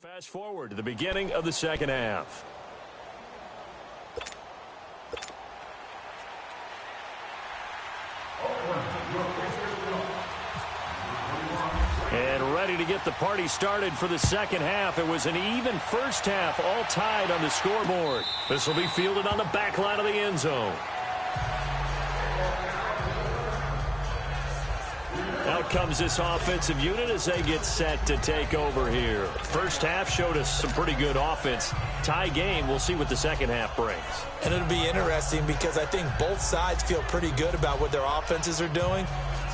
Fast forward to the beginning of the second half. And ready to get the party started for the second half. It was an even first half, all tied on the scoreboard. This will be fielded on the back line of the end zone. Out comes this offensive unit as they get set to take over here. First half showed us some pretty good offense. Tie game. We'll see what the second half brings. And it'll be interesting because I think both sides feel pretty good about what their offenses are doing.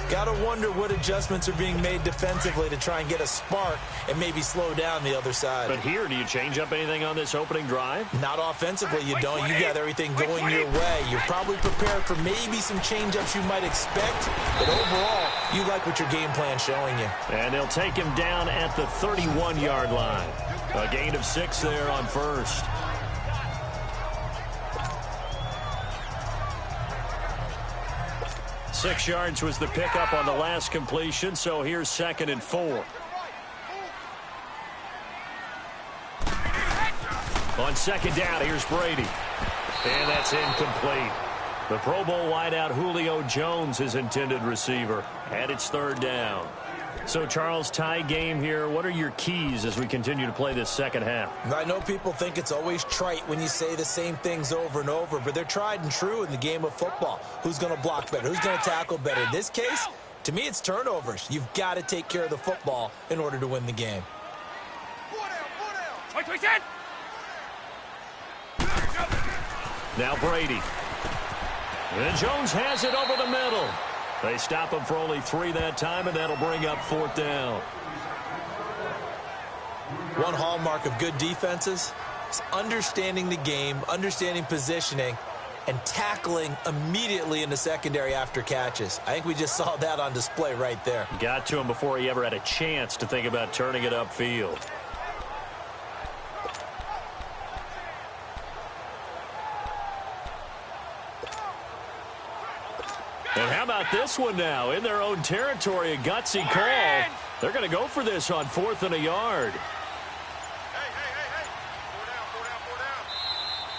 Got to wonder what adjustments are being made defensively to try and get a spark and maybe slow down the other side. But here, do you change up anything on this opening drive? Not offensively, you don't. You got everything going your way. You're probably prepared for maybe some change-ups you might expect, but overall, you like what your game plan's showing you. And they'll take him down at the 31-yard line. A gain of 6 there on first. Six yards was the pickup on the last completion, so here's 2nd and 4. On second down, here's Brady. And that's incomplete. The Pro Bowl wideout Julio Jones is intended receiver. And it's 3rd down. So, Charles, tie game here. What are your keys as we continue to play this second half? I know people think it's always trite when you say the same things over and over, but they're tried and true in the game of football. Who's going to block better? Who's going to tackle better? In this case, to me, it's turnovers. You've got to take care of the football in order to win the game. Now Brady. And Jones has it over the middle. They stop him for only 3 that time, and that'll bring up 4th down. One hallmark of good defenses is understanding the game, understanding positioning, and tackling immediately in the secondary after catches. I think we just saw that on display right there. Got to him before he ever had a chance to think about turning it upfield. And how about this one now? In their own territory, a gutsy call. They're going to go for this on 4th and a yard.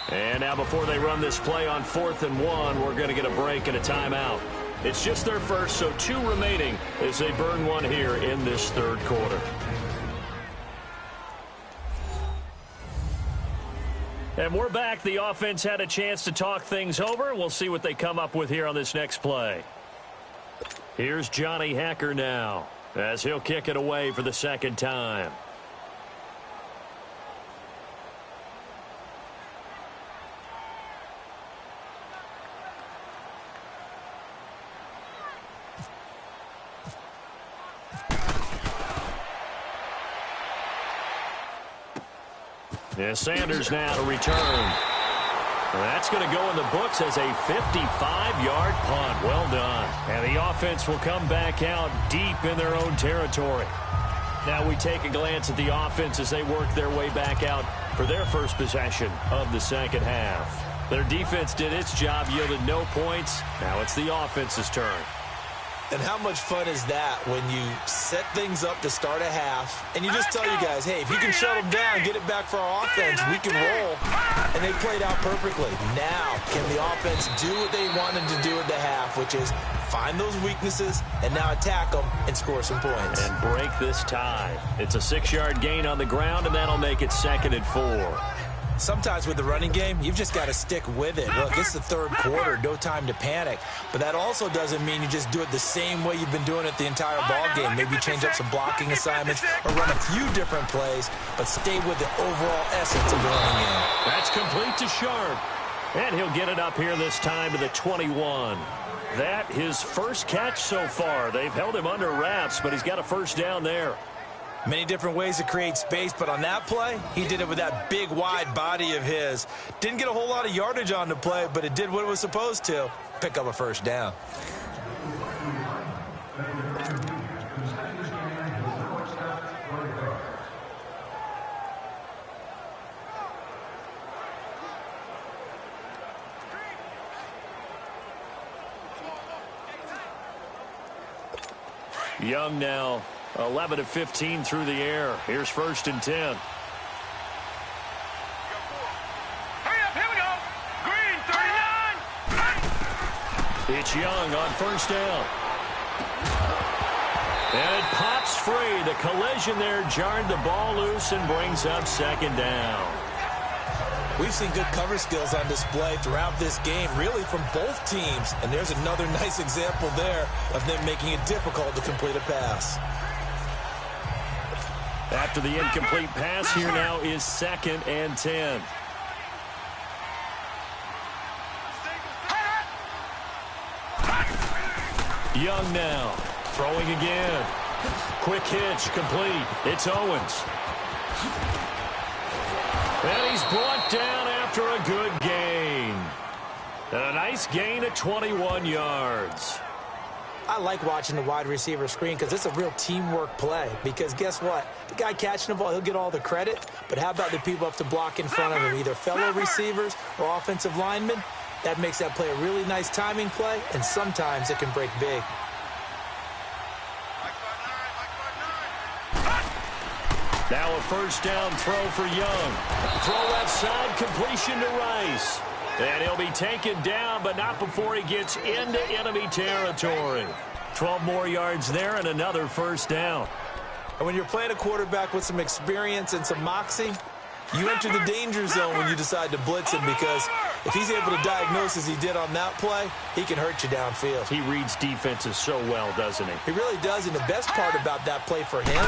And now before they run this play on 4th and 1, we're going to get a break and a timeout. It's just their first, so 2 remaining as they burn one here in this 3rd quarter. And we're back. The offense had a chance to talk things over. We'll see what they come up with here on this next play. Here's Johnny Hacker now as he'll kick it away for the 2nd time. Yeah, Sanders now to return. That's going to go in the books as a 55-yard punt. Well done. And the offense will come back out deep in their own territory. Now we take a glance at the offense as they work their way back out for their first possession of the second half. Their defense did its job, yielded no points. Now it's the offense's turn. And how much fun is that when you set things up to start a half and you just tell you guys, hey, if you can shut them down, get it back for our offense, we can roll. And they played out perfectly. Now, can the offense do what they wanted to do at the half, which is find those weaknesses and now attack them and score some points. And break this tie. It's a 6-yard gain on the ground, and that'll make it 2nd and 4. Sometimes with the running game, you've just got to stick with it. Look, it's the 3rd quarter, no time to panic. But that also doesn't mean you just do it the same way you've been doing it the entire ball game. Maybe change up some blocking assignments or run a few different plays, but stay with the overall essence of the running game. That's complete to Sharp. And he'll get it up here this time to the 21. That his first catch so far. They've held him under wraps, but he's got a 1st down there. Many different ways to create space, but on that play, he did it with that big, wide body of his. Didn't get a whole lot of yardage on the play, but it did what it was supposed to. Pick up a 1st down. Young now, 11 of 15 through the air. Here's 1st and 10. It's Young on first down. And it pops free. The collision there jarred the ball loose and brings up second down. We've seen good cover skills on display throughout this game, really from both teams. And there's another nice example there of them making it difficult to complete a pass. After the incomplete pass, here now is 2nd and 10. Young now, throwing again. Quick hitch, complete. It's Owens. And he's brought down after a good gain. And a nice gain of 21 yards. I like watching the wide receiver screen because it's a real teamwork play. Because guess what? The guy catching the ball, he'll get all the credit. But how about the people up to block in front of him, either fellow receivers or offensive linemen? That makes that play a really nice timing play, and sometimes it can break big. Now a first down throw for Young. Throw left side, completion to Rice. And he'll be taken down, but not before he gets into enemy territory. 12 more yards there and another first down. And when you're playing a quarterback with some experience and some moxie, you enter the danger zone when you decide to blitz him, because if he's able to diagnose as he did on that play, he can hurt you downfield. He reads defenses so well, doesn't he? He really does, and the best part about that play for him,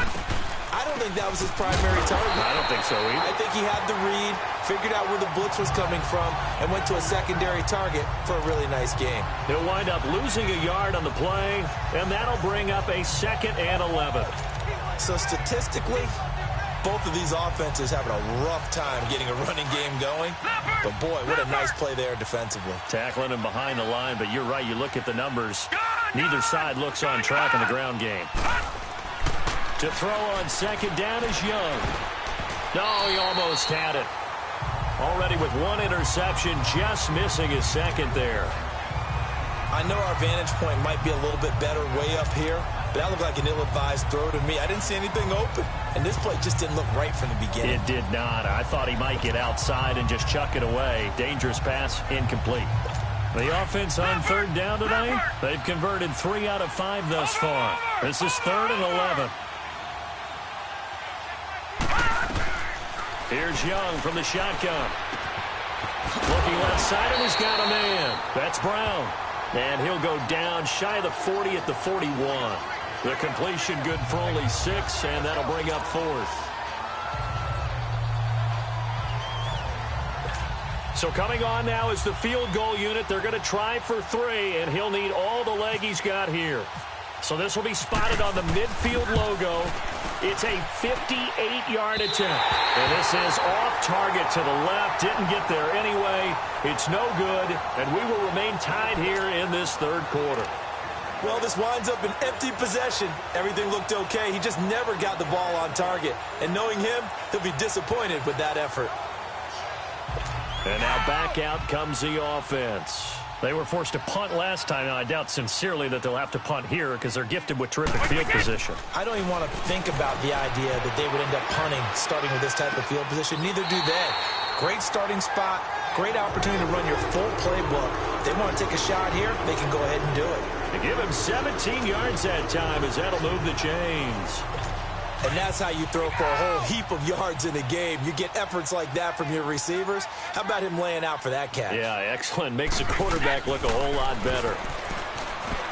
I don't think that was his primary target. I don't think so either. I think he had the read, figured out where the blitz was coming from, and went to a secondary target for a really nice game. He'll wind up losing a yard on the play, and that'll bring up a 2nd and 11. So statistically, both of these offenses having a rough time getting a running game going. But, boy, what a nice play there defensively. Tackling him behind the line, but you're right. You look at the numbers. Neither side looks on track in the ground game. To throw on 2nd down is Young. No, he almost had it. Already with one interception, just missing his 2nd there. I know our vantage point might be a little bit better way up here, but that looked like an ill-advised throw to me. I didn't see anything open, and this play just didn't look right from the beginning. It did not. I thought he might get outside and just chuck it away. Dangerous pass, incomplete. The offense on 3rd down tonight, they've converted 3 out of 5 thus far. This is 3rd and 11. Here's Young from the shotgun. Looking left side, and he's got a man. That's Brown. And he'll go down shy of the 40 at the 41. The completion good for only 6, and that'll bring up 4th. So coming on now is the field goal unit. They're going to try for 3, and he'll need all the leg he's got here. So this will be spotted on the midfield logo. It's a 58-yard attempt. And this is off target to the left. Didn't get there anyway. It's no good, and we will remain tied here in this 3rd quarter. Well, this winds up an empty possession. Everything looked okay. He just never got the ball on target. And knowing him, he'll be disappointed with that effort. And now back out comes the offense. They were forced to punt last time, and I doubt sincerely that they'll have to punt here because they're gifted with terrific field position. I don't even want to think about the idea that they would end up punting starting with this type of field position. Neither do they. Great starting spot, great opportunity to run your full playbook. If they want to take a shot here, they can go ahead and do it. They give him 17 yards that time as that'll move the chains. And that's how you throw for a whole heap of yards in a game. You get efforts like that from your receivers. How about him laying out for that catch? Yeah, excellent. Makes the quarterback look a whole lot better.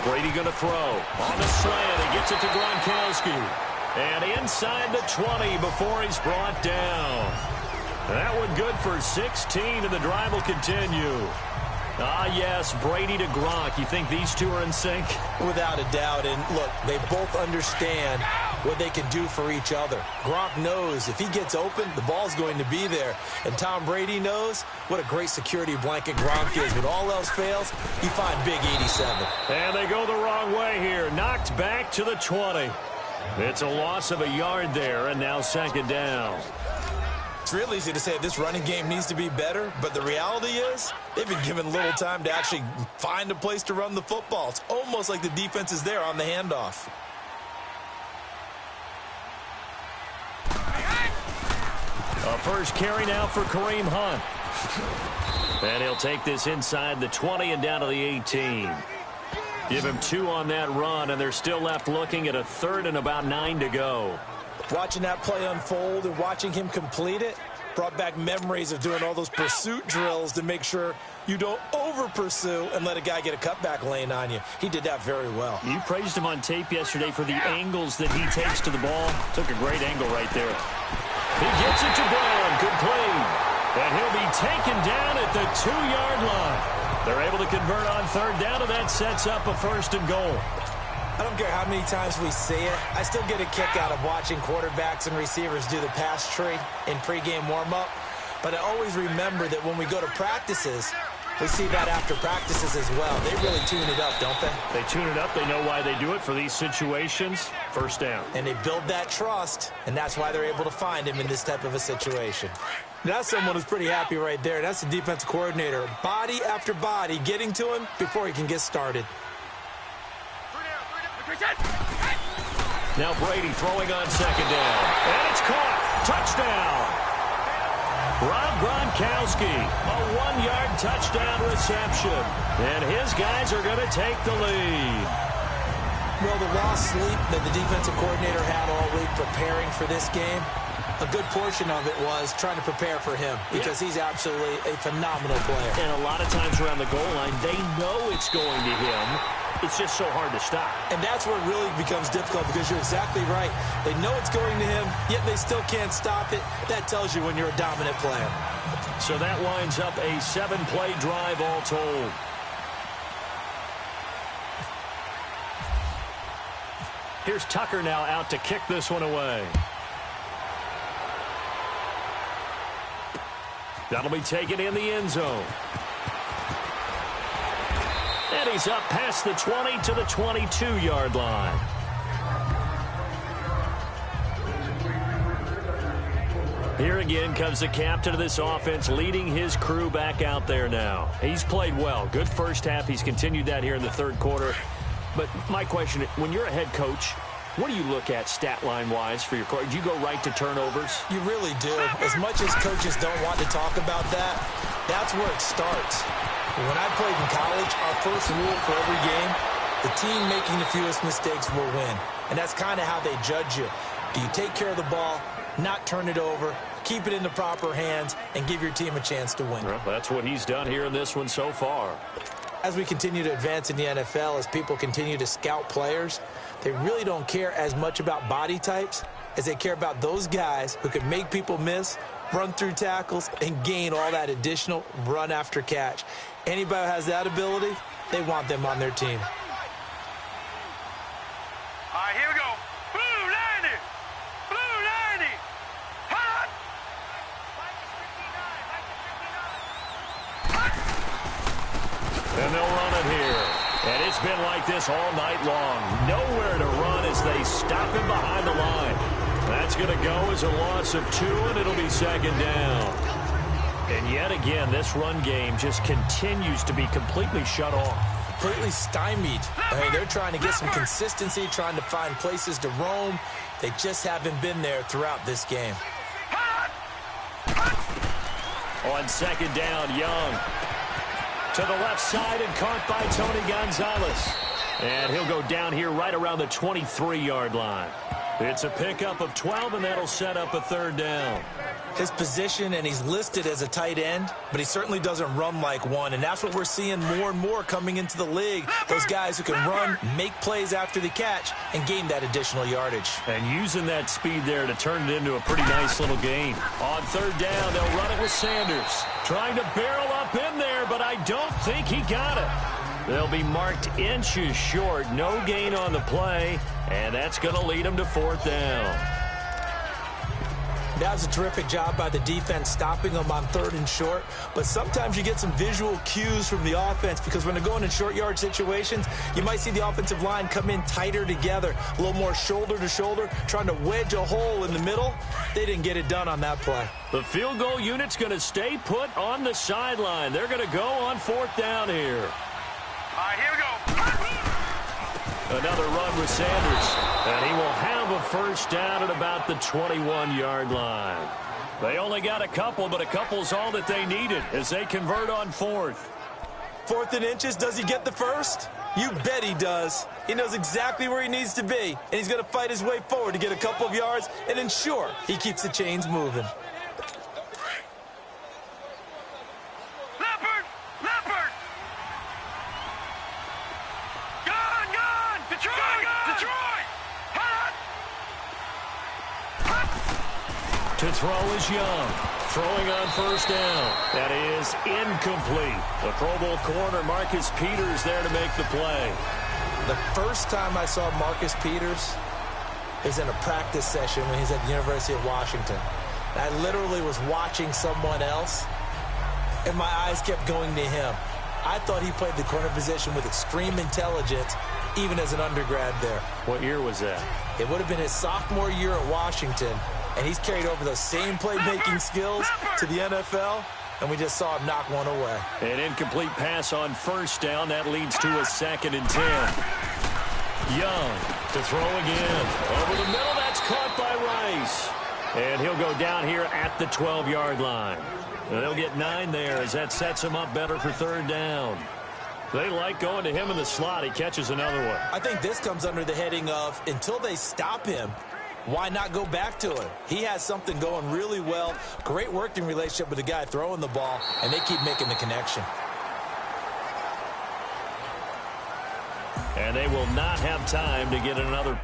Brady going to throw. On the slant, he gets it to Gronkowski. And inside the 20 before he's brought down. That one good for 16, and the drive will continue. Ah, yes, Brady to Gronk. You think these two are in sync? Without a doubt. And look, they both understand what they can do for each other. Gronk knows if he gets open, the ball's going to be there. And Tom Brady knows what a great security blanket Gronk is. When all else fails, you find big 87. And they go the wrong way here. Knocked back to the 20. It's a loss of a yard there, and now 2nd down. It's real easy to say this running game needs to be better, but the reality is they've been given little time to actually find a place to run the football. It's almost like the defense is there on the handoff. A first carry now for Kareem Hunt. And he'll take this inside the 20 and down to the 18. Give him 2 on that run, and they're still left looking at a 3rd and about 9 to go. Watching that play unfold and watching him complete it brought back memories of doing all those pursuit drills to make sure you don't over-pursue and let a guy get a cutback lane on you. He did that very well. You praised him on tape yesterday for the angles that he takes to the ball. Took a great angle right there. He gets it to Brown. Good play. And he'll be taken down at the 2-yard line. They're able to convert on 3rd down, and that sets up a 1st and goal. I don't care how many times we see it. I still get a kick out of watching quarterbacks and receivers do the pass tree in pregame warm-up. But I always remember that when we go to practices, we see that after practices as well. They really tune it up, don't they? They tune it up. They know why they do it for these situations. 1st down. And they build that trust, and that's why they're able to find him in this type of a situation. That's someone who's pretty happy right there. That's the defensive coordinator. Body after body getting to him before he can get started. Now Brady throwing on 2nd down. And it's caught. Touchdown. Rob Gronkowski, a 1-yard touchdown reception. And his guys are going to take the lead. Well, the lost sleep that the defensive coordinator had all week preparing for this game, a good portion of it was trying to prepare for him because he's absolutely a phenomenal player. And a lot of times around the goal line, they know it's going to him. It's just so hard to stop. And that's where it really becomes difficult because you're exactly right. They know it's going to him, yet they still can't stop it. That tells you when you're a dominant player. So that winds up a 7-play drive all told. Here's Tucker now out to kick this one away. That'll be taken in the end zone. And he's up past the 20 to the 22-yard line. Here again comes the captain of this offense, leading his crew back out there now. He's played well. Good first half. He's continued that here in the 3rd quarter. But my question, when you're a head coach, what do you look at stat line-wise for your coach? Do you go right to turnovers? You really do. As much as coaches don't want to talk about that, that's where it starts. When I played in college, our first rule for every game, the team making the fewest mistakes will win. And that's kind of how they judge you. Do you take care of the ball, not turn it over, keep it in the proper hands, and give your team a chance to win? Well, that's what he's done here in this one so far. As we continue to advance in the NFL, as people continue to scout players, they really don't care as much about body types as they care about those guys who can make people miss, run through tackles, and gain all that additional run after catch. Anybody who has that ability, they want them on their team. All right, here we go. Blue 90. Blue 90. Hot. And they'll run it here. And it's been like this all night long. Nowhere to run as they stop him behind the line. That's going to go as a loss of 2, and it'll be 2nd down. And yet again, this run game just continues to be completely shut off. Completely stymied. I mean, they're trying to get some consistency, trying to find places to roam. They just haven't been there throughout this game. On 2nd down, Young. To the left side and caught by Tony Gonzalez. And he'll go down here right around the 23-yard line. It's a pickup of 12, and that'll set up a 3rd down. His position, and he's listed as a tight end, but he certainly doesn't run like one, and that's what we're seeing more and more coming into the league. Those guys who can run, make plays after the catch, and gain that additional yardage. And using that speed there to turn it into a pretty nice little gain. On 3rd down, they'll run it with Sanders. Trying to barrel up in there, but I don't think he got it. They'll be marked inches short. No gain on the play, and that's going to lead them to 4th down. That was a terrific job by the defense stopping them on 3rd and short. But sometimes you get some visual cues from the offense because when they're going in short yard situations, you might see the offensive line come in tighter together, a little more shoulder to shoulder, trying to wedge a hole in the middle. They didn't get it done on that play. The field goal unit's going to stay put on the sideline. They're going to go on 4th down here. All right, here we go. Another run with Sanders, and he will have a 1st down at about the 21-yard line. They only got a couple, but a couple's all that they needed as they convert on 4th. 4th and inches, does he get the first? You bet he does. He knows exactly where he needs to be, and he's going to fight his way forward to get a couple of yards and ensure he keeps the chains moving. Leopard! Leopard! Gone! Detroit! Detroit! Hot! To throw is Young. Throwing on first down. That is incomplete. The Pro Bowl corner, Marcus Peters, there to make the play. The first time I saw Marcus Peters is in a practice session when he's at the University of Washington. I literally was watching someone else, and my eyes kept going to him. I thought he played the corner position with extreme intelligence, even as an undergrad there. What year was that? It would have been his sophomore year at Washington, and he's carried over those same playmaking skills to the NFL, and we just saw him knock one away. An incomplete pass on first down. That leads to a 2nd and 10. Young to throw again. Over the middle, that's caught by Rice. And he'll go down here at the 12-yard line. And they'll get 9 there as that sets him up better for 3rd down. They like going to him in the slot. He catches another one. I think this comes under the heading of, until they stop him, why not go back to him? He has something going really well. Great working relationship with the guy throwing the ball, and they keep making the connection. And they will not have time to get another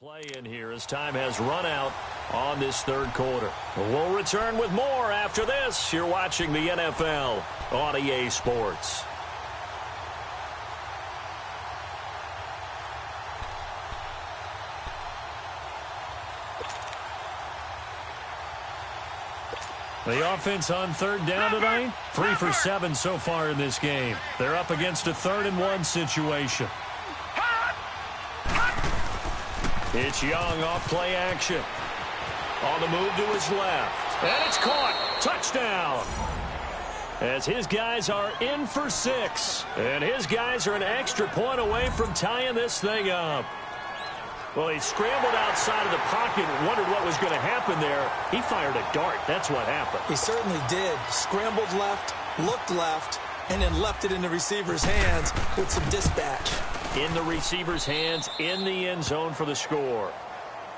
Play in here as time has run out on this third quarter. We'll return with more after this. You're watching the NFL on EA Sports. The offense on third down tonight, 3 for 7 so far in this game. They're up against a 3rd-and-1 situation. It's Young off play action. On the move to his left. And it's caught. Touchdown. As his guys are in for 6. And his guys are an extra point away from tying this thing up. Well, he scrambled outside of the pocket and wondered what was going to happen there. He fired a dart. That's what happened. He certainly did. Scrambled left, looked left, and then left it in the receiver's hands with some dispatch. In the receiver's hands, in the end zone for the score.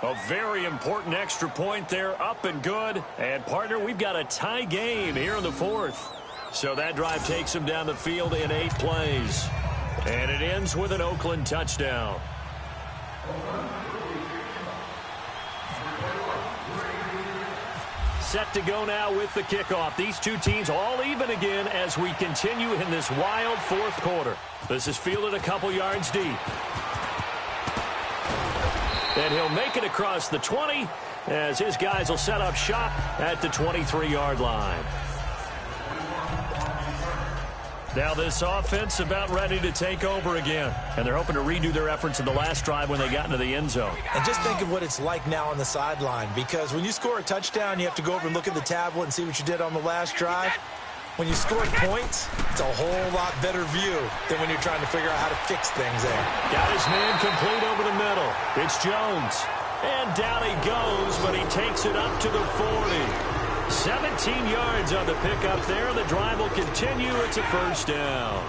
A very important extra point there, up and good. And, partner, we've got a tie game here in the 4th. So that drive takes him down the field in 8 plays. And it ends with an Oakland touchdown. Set to go now with the kickoff. These two teams all even again as we continue in this wild 4th quarter. This is fielded a couple yards deep. And he'll make it across the 20 as his guys will set up shop at the 23-yard line. Now this offense about ready to take over again. And they're hoping to redo their efforts in the last drive when they got into the end zone. And just think of what it's like now on the sideline. Because when you score a touchdown, you have to go over and look at the tablet and see what you did on the last drive. When you score points, it's a whole lot better view than when you're trying to figure out how to fix things there. Got his man complete over the middle. It's Jones. And down he goes, but he takes it up to the 40. 17 yards on the pickup there. The drive will continue. It's a first down.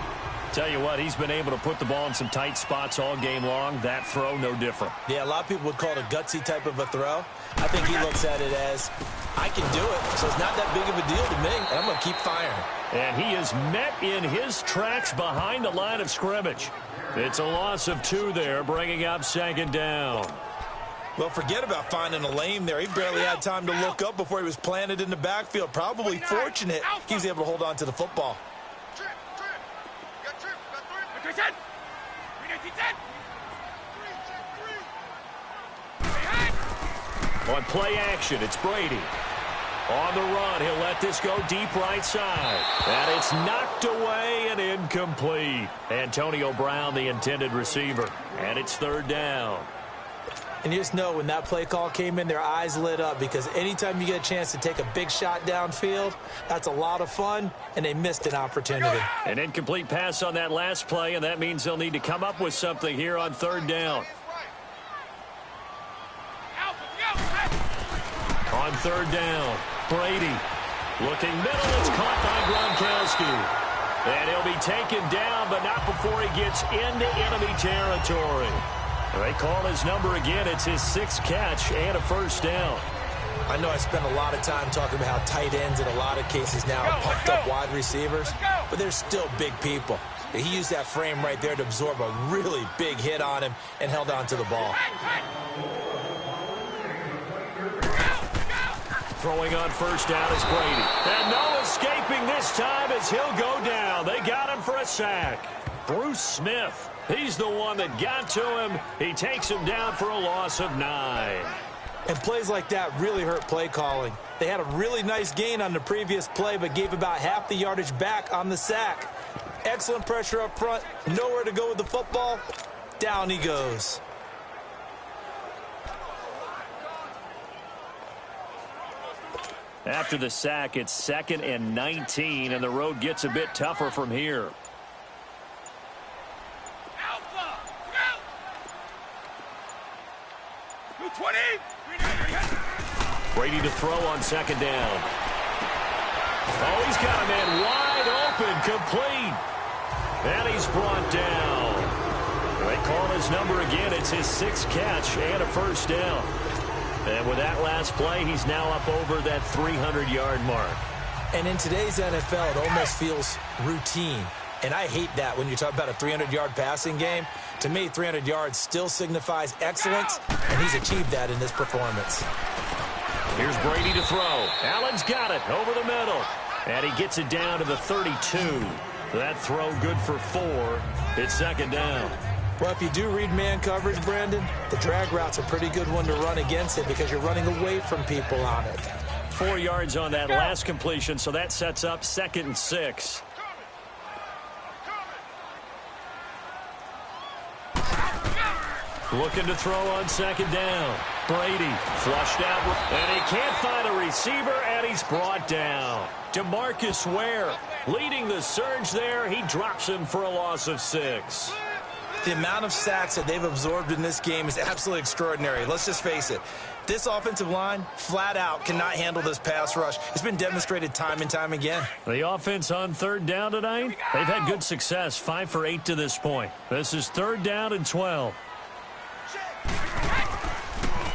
Tell you what, he's been able to put the ball in some tight spots all game long. That throw, no different. Yeah, a lot of people would call it a gutsy type of a throw. I think he looks at it as, I can do it, so it's not that big of a deal to me, and I'm going to keep firing. And he is met in his tracks behind the line of scrimmage. It's a loss of 2 there, bringing up 2nd down. Well, forget about finding a lane there. He barely had time to look up before he was planted in the backfield. Probably fortunate he was able to hold on to the football. On play action, it's Brady. On the run, he'll let this go deep right side. And it's knocked away and incomplete. Antonio Brown, the intended receiver. And it's 3rd down. And you just know when that play call came in, their eyes lit up because anytime you get a chance to take a big shot downfield, that's a lot of fun, and they missed an opportunity. An incomplete pass on that last play, and that means they'll need to come up with something here on 3rd down. On 3rd down, Brady looking middle. It's caught by Gronkowski. And he'll be taken down, but not before he gets into enemy territory. They call his number again. It's his 6th catch and a first down. I know I spent a lot of time talking about how tight ends in a lot of cases now are pumped up wide receivers, but they're still big people. He used that frame right there to absorb a really big hit on him and held on to the ball. Throwing on first down is Brady. And no escaping this time as he'll go down. They got him for a sack. Bruce Smith. He's the one that got to him. He takes him down for a loss of 9. And plays like that really hurt play calling. They had a really nice gain on the previous play, but gave about half the yardage back on the sack. Excellent pressure up front. Nowhere to go with the football. Down he goes. After the sack, it's 2nd and 19, and the road gets a bit tougher from here. Brady to throw on 2nd down. Oh, he's got a man wide open, complete. And he's brought down. They call his number again. It's his 6th catch and a first down. And with that last play, he's now up over that 300-yard mark. And in today's NFL, it almost feels routine. And I hate that when you talk about a 300-yard passing game. To me, 300 yards still signifies excellence, and he's achieved that in this performance. Here's Brady to throw. Allen's got it over the middle. And he gets it down to the 32. That throw good for 4. It's second down. Well, if you do read man coverage, Brandon, the drag route's a pretty good one to run against it because you're running away from people on it. 4 yards on that last completion, so that sets up 2nd and 6. Looking to throw on 2nd down. Brady flushed out, and he can't find a receiver, and he's brought down. DeMarcus Ware leading the surge there. He drops him for a loss of 6. The amount of sacks that they've absorbed in this game is absolutely extraordinary. Let's just face it. This offensive line, flat out, cannot handle this pass rush. It's been demonstrated time and time again. The offense on 3rd down tonight, they've had good success, 5 for 8 to this point. This is 3rd down and 12.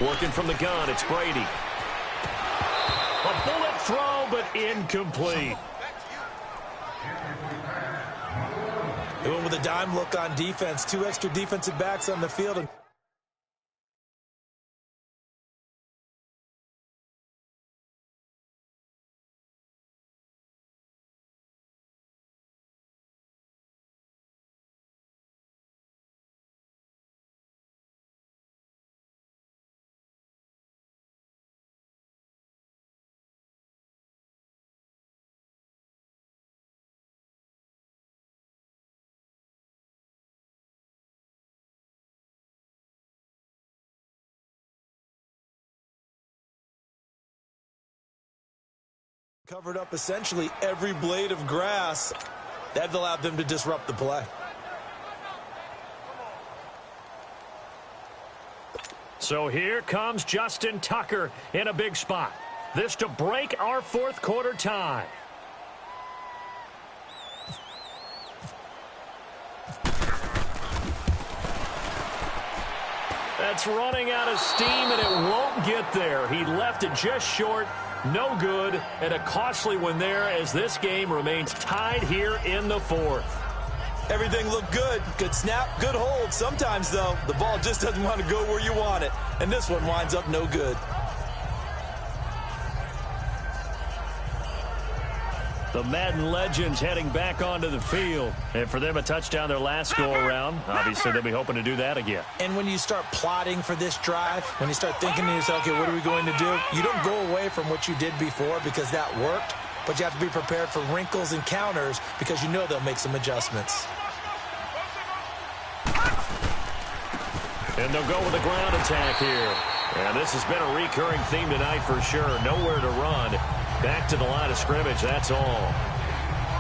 Working from the gun, it's Brady. A bullet throw, but incomplete. They went with a dime look on defense. 2 extra defensive backs on the field. Covered up essentially every blade of grass. That allowed them to disrupt the play. So here comes Justin Tucker in a big spot. This to break our 4th quarter tie. That's running out of steam, and it won't get there. He left it just short. No good, and a costly one there as this game remains tied here in the 4th. Everything looked good. Good snap, good hold. Sometimes, though, the ball just doesn't want to go where you want it, and this one winds up no good. The Madden legends heading back onto the field. And for them, a touchdown their last go-around. Obviously, they'll be hoping to do that again. And when you start plotting for this drive, when you start thinking to yourself, okay, what are we going to do? You don't go away from what you did before because that worked, but you have to be prepared for wrinkles and counters because you know they'll make some adjustments. And they'll go with a ground attack here. And this has been a recurring theme tonight for sure. Nowhere to run. Back to the line of scrimmage, that's all.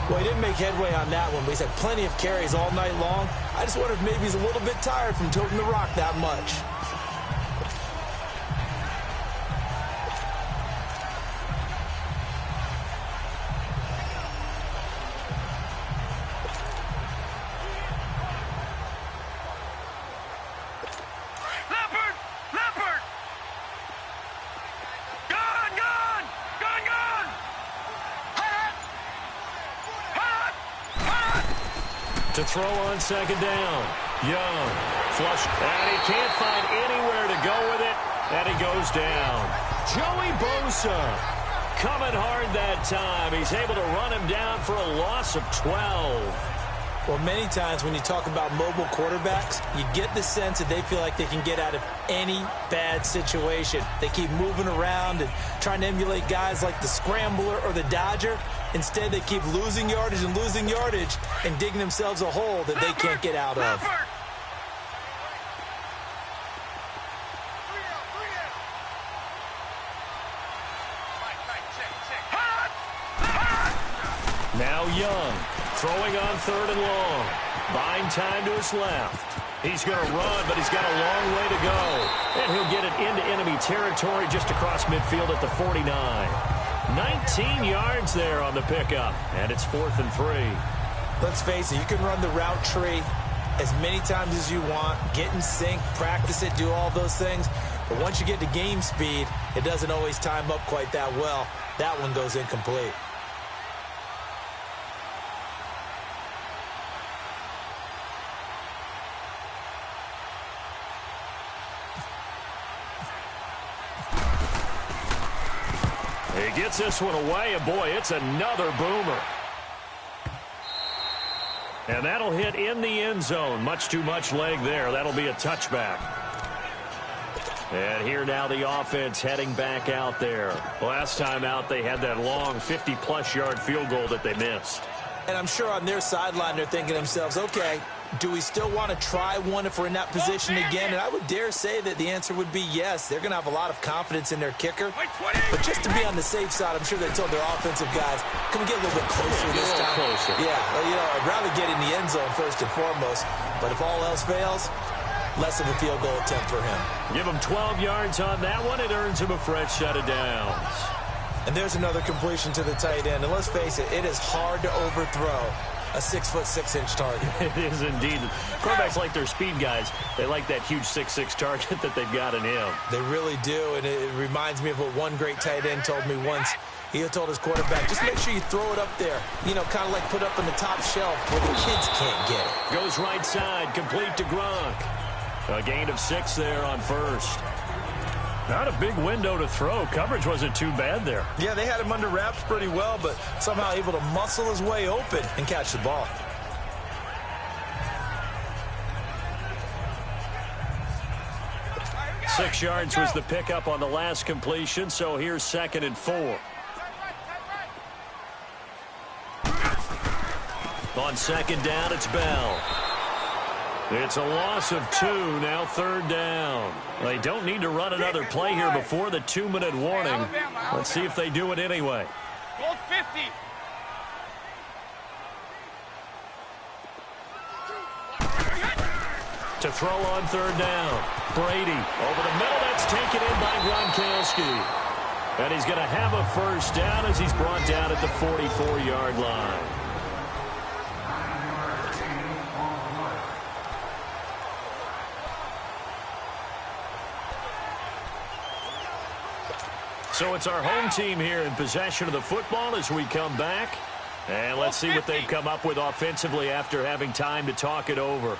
Well, he didn't make headway on that one, but he's had plenty of carries all night long. I just wonder if maybe he's a little bit tired from toting the rock that much. To throw on 2nd down. Young. Flush. And he can't find anywhere to go with it. And he goes down. Joey Bosa coming hard that time. He's able to run him down for a loss of 12. Well, many times when you talk about mobile quarterbacks, you get the sense that they feel like they can get out of any bad situation. They keep moving around and trying to emulate guys like the Scrambler or the Dodger. Instead, they keep losing yardage and digging themselves a hole that they can't get out of. Now Young, throwing on 3rd and long. Buying time to his left. He's going to run, but he's got a long way to go. And he'll get it into enemy territory just across midfield at the 49. 19 yards there on the pickup, and it's 4th and 3. Let's face it, you can run the route tree as many times as you want, get in sync, practice it, do all those things. But once you get to game speed, it doesn't always time up quite that well. That one goes incomplete. Gets this one away, and boy, it's another boomer. And that'll hit in the end zone. Much too much leg there. That'll be a touchback. And here now the offense heading back out there. Last time out, they had that long 50-plus yard field goal that they missed. And I'm sure on their sideline they're thinking to themselves, okay, do we still want to try one if we're in that position again? And I would dare say that the answer would be yes. They're going to have a lot of confidence in their kicker. But just to be on the safe side, I'm sure they told their offensive guys, can we get a little bit closer this time? Closer. Yeah, well, I'd rather get in the end zone first and foremost. But if all else fails, less of a field goal attempt for him. Give him 12 yards on that one. It earns him a fresh set of downs. And there's another completion to the tight end. And let's face it is hard to overthrow a 6'6" target. It is indeed. Quarterbacks like their speed guys. They like that huge 6'6" target that they've got in him. They really do, and it reminds me of what one great tight end told me once. He told his quarterback, just make sure you throw it up there, kind of like put up on the top shelf where the kids can't get it. Goes right side, complete to Gronk. A gain of 6 there on first. Not a big window to throw. Coverage wasn't too bad there. Yeah, they had him under wraps pretty well, but somehow able to muscle his way open and catch the ball. Six yards was the pickup on the last completion, so here's 2nd and 4. On 2nd down, it's Bell. It's a loss of 2, now 3rd down. They don't need to run another play here before the 2-minute warning. Let's see if they do it anyway. Goal 50. To throw on 3rd down. Brady over the middle. That's taken in by Gronkowski. And he's going to have a first down as he's brought down at the 44-yard line. So it's our home team here in possession of the football as we come back. And let's see what they've come up with offensively after having time to talk it over.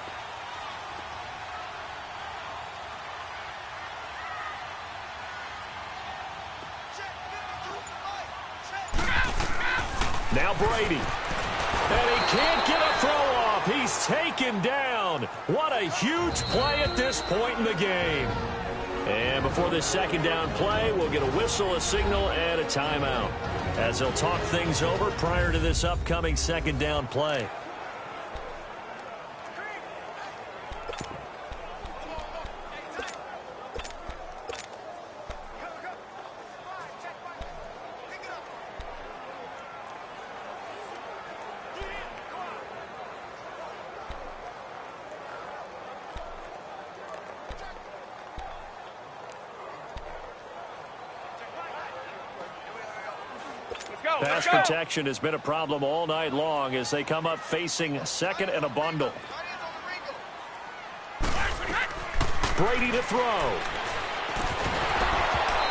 Now Brady. And he can't get a throw off. He's taken down. What a huge play at this point in the game. And before this 2nd down play, we'll get a whistle, a signal, and a timeout as they'll talk things over prior to this upcoming 2nd down play. Pass protection has been a problem all night long as they come up facing 2nd and a bundle. Brady to throw.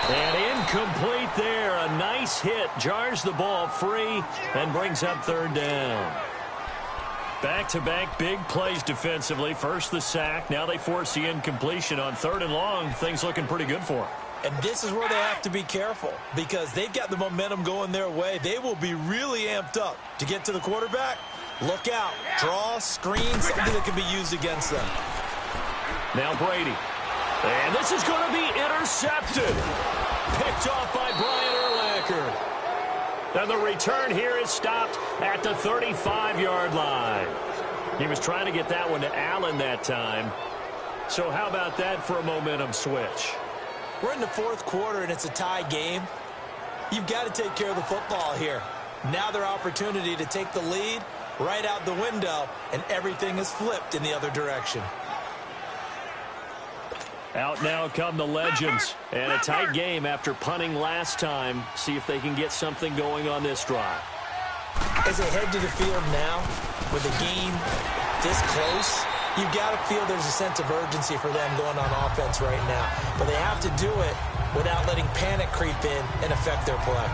And incomplete there. A nice hit. Jars the ball free and brings up 3rd down. Back-to-back big plays defensively. First the sack. Now they force the incompletion on 3rd and long. Things looking pretty good for them. And this is where they have to be careful because they've got the momentum going their way. They will be really amped up to get to the quarterback. Look out. Draw, screen, something that can be used against them. Now Brady. And this is going to be intercepted. Picked off by Brian Urlacher. And the return here is stopped at the 35-yard line. He was trying to get that one to Allen that time. So how about that for a momentum switch? We're in the 4th quarter, and it's a tie game. You've got to take care of the football here. Now their opportunity to take the lead right out the window, and everything is flipped in the other direction. Out now come the Legends. And a tight game after punting last time. See if they can get something going on this drive. As they head to the field now, with the game this close, you've got to feel there's a sense of urgency for them going on offense right now. But they have to do it without letting panic creep in and affect their play.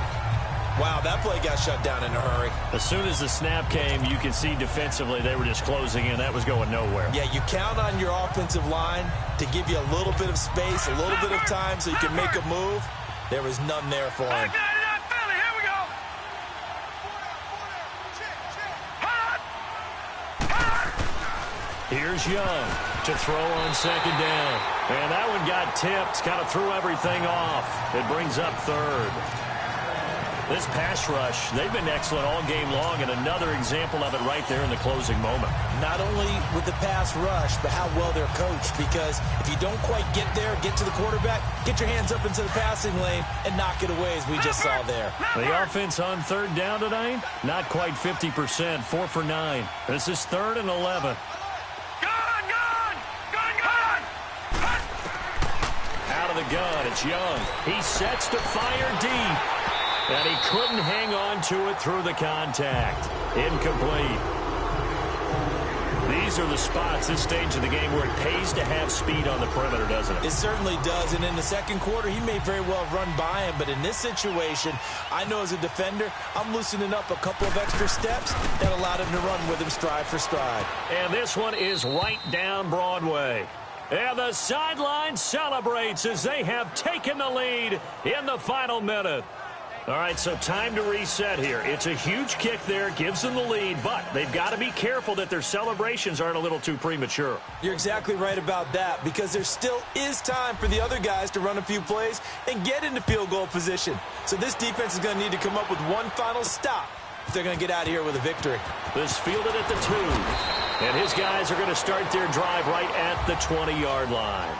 Wow, that play got shut down in a hurry. As soon as the snap came, you can see defensively they were just closing in. That was going nowhere. Yeah, you count on your offensive line to give you a little bit of space, a little bit of time so you can make a move. There was none there for him. Here's Young to throw on second down. And that one got tipped, kind of threw everything off. It brings up third. This pass rush, they've been excellent all game long, and another example of it right there in the closing moment. Not only with the pass rush, but how well they're coached, because if you don't quite get there, get to the quarterback, get your hands up into the passing lane and knock it away, as we just saw there. The offense on third down tonight, not quite 50%, 4 for 9. This is 3rd and 11. Out of the gun, it's Young. He sets to fire deep. And he couldn't hang on to it through the contact. Incomplete. These are the spots, this stage of the game, where it pays to have speed on the perimeter, doesn't it? It certainly does. And in the second quarter, he may very well run by him. But in this situation, I know as a defender, I'm loosening up a couple of extra steps that allowed him to run with him stride for stride. And this one is right down Broadway. And the sideline celebrates as they have taken the lead in the final minute. All right, so time to reset here. It's a huge kick there, gives them the lead, but they've got to be careful that their celebrations aren't a little too premature. You're exactly right about that, because there still is time for the other guys to run a few plays and get into field goal position. So this defense is going to need to come up with one final stop if they're going to get out of here with a victory. This fielded at the 2, and his guys are going to start their drive right at the 20-yard line.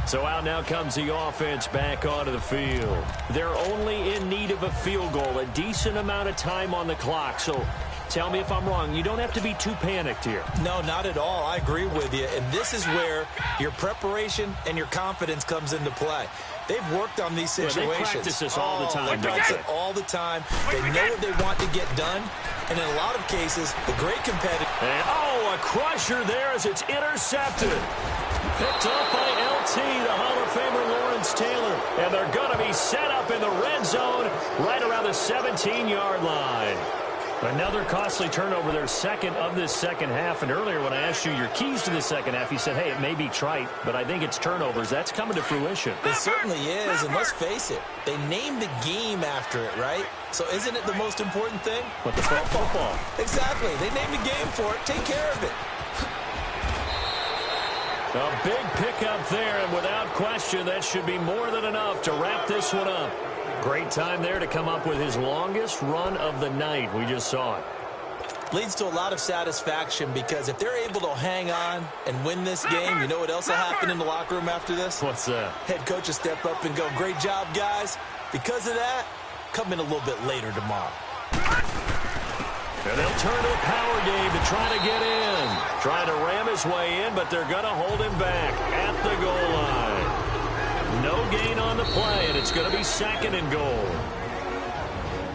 So out now comes the offense back onto the field. They're only in need of a field goal, a decent amount of time on the clock. So tell me if I'm wrong. You don't have to be too panicked here. No, not at all. I agree with you. And this is where your preparation and your confidence comes into play. They've worked on these situations. They practice this all the time. They practice it all the time. They know what they want to get done. And in a lot of cases, the great competitor. And, a crusher there as it's intercepted. Picked up by LT, the Hall of Famer Lawrence Taylor. And they're going to be set up in the red zone right around the 17-yard line. Another costly turnover, their second of this second half. And earlier when I asked you your keys to the second half, you said, hey, it may be trite, but I think it's turnovers. That's coming to fruition. It certainly is, and let's face it, they named the game after it, right? So isn't it the most important thing? What the football. Exactly. They named the game for it. Take care of it. A big pickup there, and without question, that should be more than enough to wrap this one up. Great time there to come up with his longest run of the night. We just saw it. Leads to a lot of satisfaction, because if they're able to hang on and win this game, you know what else will happen in the locker room after this? What's that? Head coach will step up and go, great job, guys. Because of that, come in a little bit later tomorrow. And they'll turn to a power game to try to get in. Trying to ram his way in, but they're going to hold him back at the goal line. No gain on the play, and it's going to be 2nd and goal.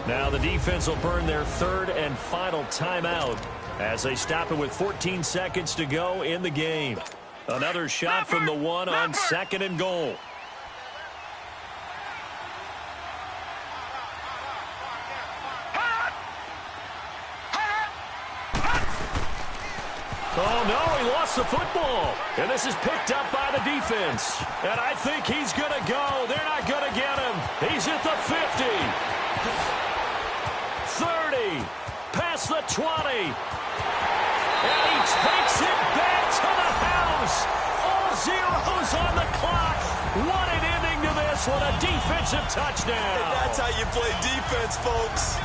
Now the defense will burn their 3rd and final timeout as they stop it with 14 seconds to go in the game. Another shot from the 1 on 2nd and goal. Oh, no, he lost the football. And this is picked up by the defense. And I think he's going to go. They're not going to get him. He's at the 50. 30. Past the 20. And he takes it back to the house. All zeros on the clock. What an ending to this with a defensive touchdown. And that's how you play defense, folks.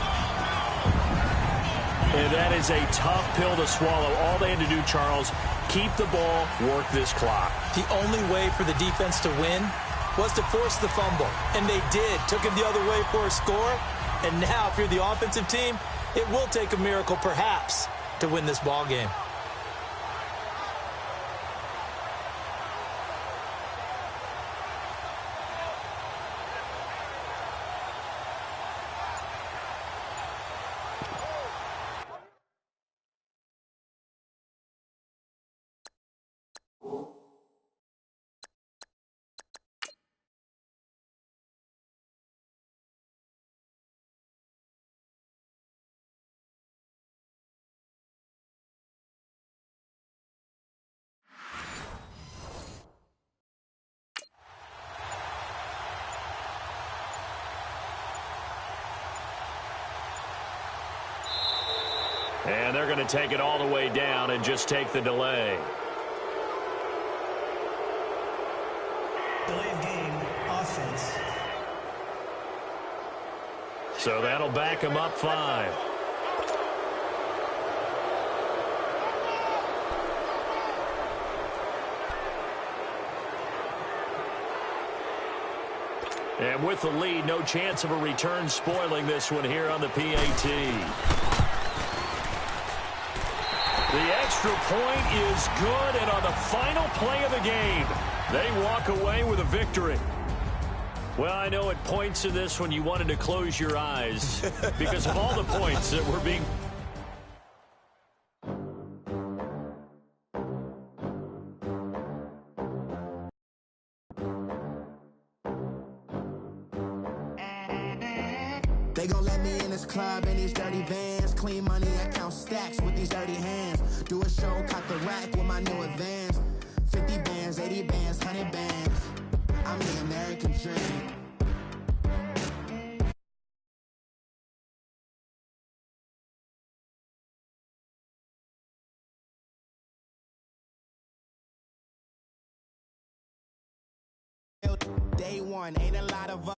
And that is a tough pill to swallow. All they had to do, Charles, keep the ball, work this clock. The only way for the defense to win was to force the fumble. And they did. Took it the other way for a score. And now, if you're the offensive team, it will take a miracle, perhaps, to win this ball game. And they're going to take it all the way down and just take the delay. Delay of game, offense. So that'll back them up 5. And with the lead, no chance of a return spoiling this one here on the PAT. The extra point is good, and on the final play of the game, they walk away with a victory. Well, I know at points in this one you wanted to close your eyes because of all the points that were being... They gon' let me in this club in these dirty vans. Clean money, I count stacks with these dirty hands. Do a show, cop the rack with my new advance. 50 bands, 80 bands, 100 bands. I'm the American dream. Day one, ain't a lot of